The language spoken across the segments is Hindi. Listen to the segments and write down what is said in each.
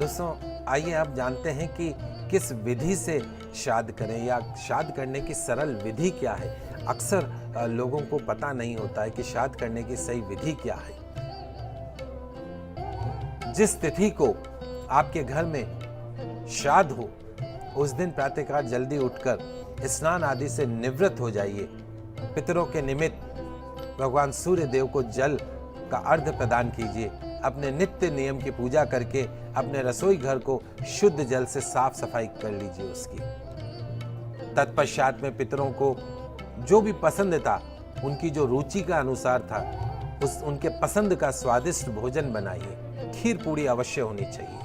दोस्तों, आइए आप जानते हैं कि किस विधि से श्राद्ध करें या श्राद्ध करने की सरल विधि क्या है। अक्सर लोगों को पता नहीं होता है कि श्राद्ध करने की सही विधि क्या है। जिस तिथि को आपके घर में श्राद्ध हो उस दिन प्रातःकाल जल्दी उठकर स्नान आदि से निवृत्त हो जाइए। पितरों के निमित्त भगवान सूर्य देव को जल का अर्घ्य प्रदान कीजिए। अपने नित्य नियम की पूजा करके अपने रसोई घर को शुद्ध जल से साफ सफाई कर लीजिए उसकी। तत्पश्चात में पितरों को जो भी पसंद था, उनकी जो रुचि का अनुसार था, उनके पसंद का स्वादिष्ट भोजन बनाइए। खीर पूरी अवश्य होनी चाहिए।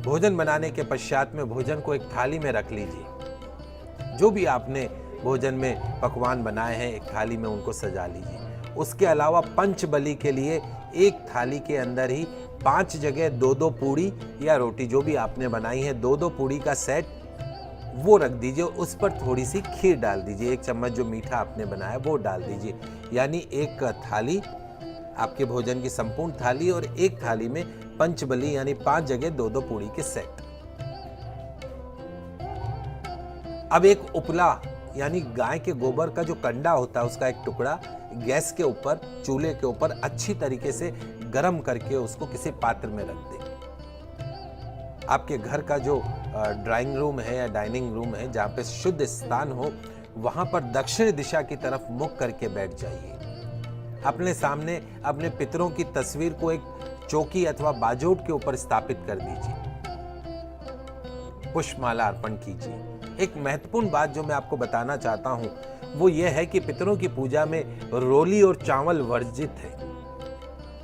भोजन बनाने के पश्चात में भोजन को एक थाली में रख लीजिए। जो भी आपने भोजन में पकवान बनाए हैं एक थाली में उनको सजा लीजिए। उसके अलावा पंचबली के लिए एक थाली के अंदर ही 5 जगह 2-2 पूड़ी या रोटी जो भी आपने बनाई है 2-2 पूड़ी का सेट वो रख दीजिए। उस पर थोड़ी सी खीर डाल दीजिए। 1 चम्मच जो मीठा आपने बनाया वो डाल दीजिए। यानी एक थाली आपके भोजन की संपूर्ण थाली और एक थाली में पंचबली यानी 5 जगह 2-2 पूड़ी के सेट। अब एक उपला यानी गाय के गोबर का जो कंडा होता है उसका एक टुकड़ा गैस के ऊपर चूल्हे के ऊपर अच्छी तरीके से गर्म करके उसको किसी पात्र में रख दें। आपके घर का जो ड्राइंग रूम है या डाइनिंग रूम है जहाँ पे शुद्ध स्थान हो वहां पर दक्षिण दिशा की तरफ मुख करके बैठ जाइए। अपने सामने अपने पितरों की तस्वीर को एक चौकी अथवा बाजोट के ऊपर स्थापित कर दीजिए। पुष्पमाला अर्पण कीजिए। एक महत्वपूर्ण बात जो मैं आपको बताना चाहता हूं वो ये है कि पितरों की पूजा में रोली और चावल वर्जित है।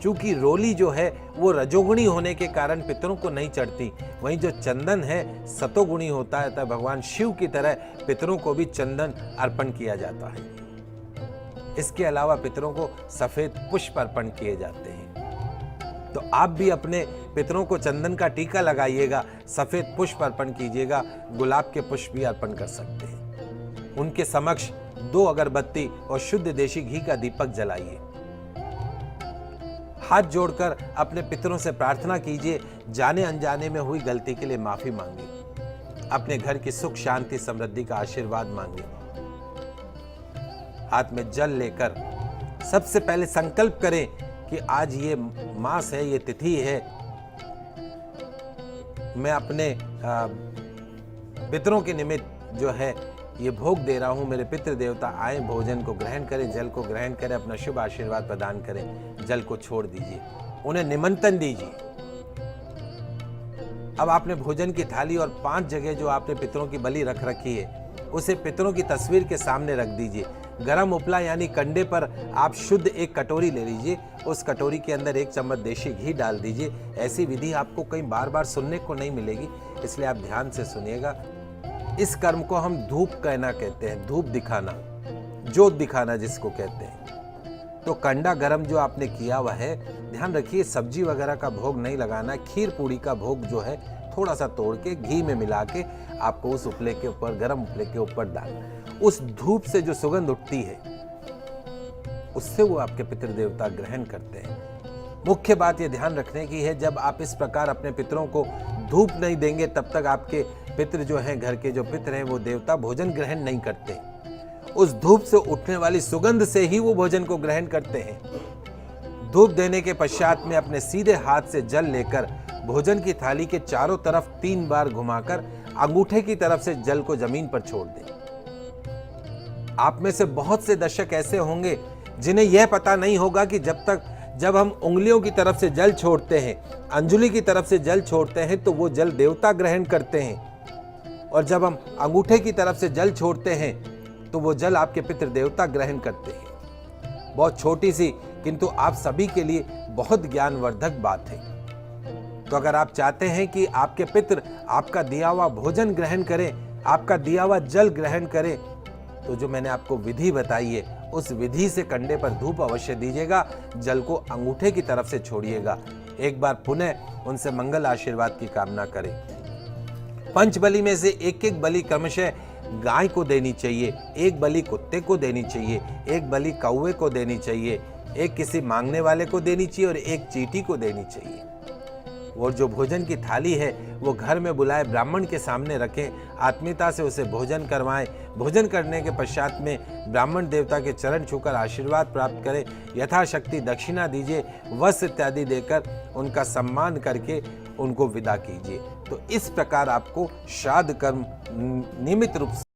चूंकि रोली जो है वो रजोगुणी होने के कारण पितरों को नहीं चढ़ती, वहीं जो चंदन है सतोगुणी होता है, तब भगवान शिव की तरह पितरों को भी चंदन अर्पण किया जाता है। इसके अलावा पितरों को सफेद पुष्प अर्पण किए जाते हैं। तो आप भी अपने पितरों को चंदन का टीका लगाइएगा, सफेद पुष्प अर्पण कीजिएगा, गुलाब के पुष्प भी अर्पण कर सकते हैं। उनके समक्ष 2 अगरबत्ती और शुद्ध देशी घी का दीपक जलाइए। हाथ जोड़कर अपने पितरों से प्रार्थना कीजिए। जाने अनजाने में हुई गलती के लिए माफी मांगिए। अपने घर की सुख शांति समृद्धि का आशीर्वाद मांगिए। हाथ में जल लेकर सबसे पहले संकल्प करें कि आज ये मास है, ये तिथि है, मैं अपने पितरों के निमित्त जो है ये भोग दे रहा हूं। मेरे पितृ देवता आए, भोजन को ग्रहण करें, जल को ग्रहण करें, अपना शुभ आशीर्वाद प्रदान करें। जल को छोड़ दीजिए, उन्हें निमंत्रण दीजिए। अब आपने भोजन की थाली और 5 जगह जो आपने पितरों की बलि रख रखी है उसे पितरों की तस्वीर के सामने रख दीजिए। गरम उपला यानी कंडे पर आप शुद्ध एक कटोरी ले लीजिए। उस कटोरी के अंदर 1 चम्मच देशी घी डाल दीजिए। ऐसी विधि आपको कहीं बार बार सुनने को नहीं मिलेगी, इसलिए आप ध्यान से सुनिएगा। इस कर्म को हम धूप कहना कहते हैं, धूप दिखाना, जोत दिखाना जिसको कहते हैं। तो कंडा गरम जो आपने किया हुआ है, ध्यान रखिए सब्जी वगैरह का भोग नहीं लगाना। खीर पूड़ी का भोग जो है थोड़ा सा तोड़ के घी में मिला के आपको उस उपले के ऊपर, गरम उपले के ऊपर डालना। उस धूप से जो सुगंध उठती है उससे वो आपके पितृ देवता ग्रहण करते हैं। मुख्य बात ये ध्यान रखने की है, जब आप इस प्रकार अपने पितरों को धूप नहीं देंगे तब तक आपके पितृ जो हैं, घर के जो पितृ हैं, वो देवता भोजन ग्रहण नहीं करते। उस धूप से उठने वाली सुगंध से ही वो भोजन को ग्रहण करते हैं। धूप देने के पश्चात में अपने सीधे हाथ से जल लेकर भोजन की थाली के चारों तरफ 3 बार घुमाकर अंगूठे की तरफ से जल को जमीन पर छोड़ दें। आप में से बहुत से दर्शक ऐसे होंगे जिन्हें यह पता नहीं होगा कि जब हम उंगलियों की तरफ से जल छोड़ते हैं, अंजुली की तरफ से जल छोड़ते हैं तो वो जल देवता ग्रहण करते हैं, और जब हम अंगूठे की तरफ से जल छोड़ते हैं तो वो जल आपके पितृ देवता ग्रहण करते हैं। बहुत छोटी सी किंतु आप सभी के लिए बहुत ज्ञानवर्धक बात है। तो अगर आप चाहते हैं कि आपके पितृ आपका दिया हुआ भोजन ग्रहण करें, आपका दिया हुआ जल ग्रहण करें, तो जो मैंने आपको विधि बताई है उस विधि से कंडे पर धूप अवश्य दीजिएगा। जल को अंगूठे की तरफ से छोड़िएगा। एक बार पुनः उनसे मंगल आशीर्वाद की कामना करें। पंचबली में से एक बलि क्रमशः गाय को देनी चाहिए, 1 बलि कुत्ते को देनी चाहिए, 1 बलि कौवे को देनी चाहिए, 1 किसी मांगने वाले को देनी चाहिए और 1 चींटी को देनी चाहिए। और जो भोजन की थाली है वो घर में बुलाए ब्राह्मण के सामने रखें, आत्मीयता से उसे भोजन करवाएं। भोजन करने के पश्चात में ब्राह्मण देवता के चरण छूकर आशीर्वाद प्राप्त करें। यथाशक्ति दक्षिणा दीजिए, वस्त्र इत्यादि देकर उनका सम्मान करके उनको विदा कीजिए। तो इस प्रकार आपको श्राद्ध कर्म नियमित रूप से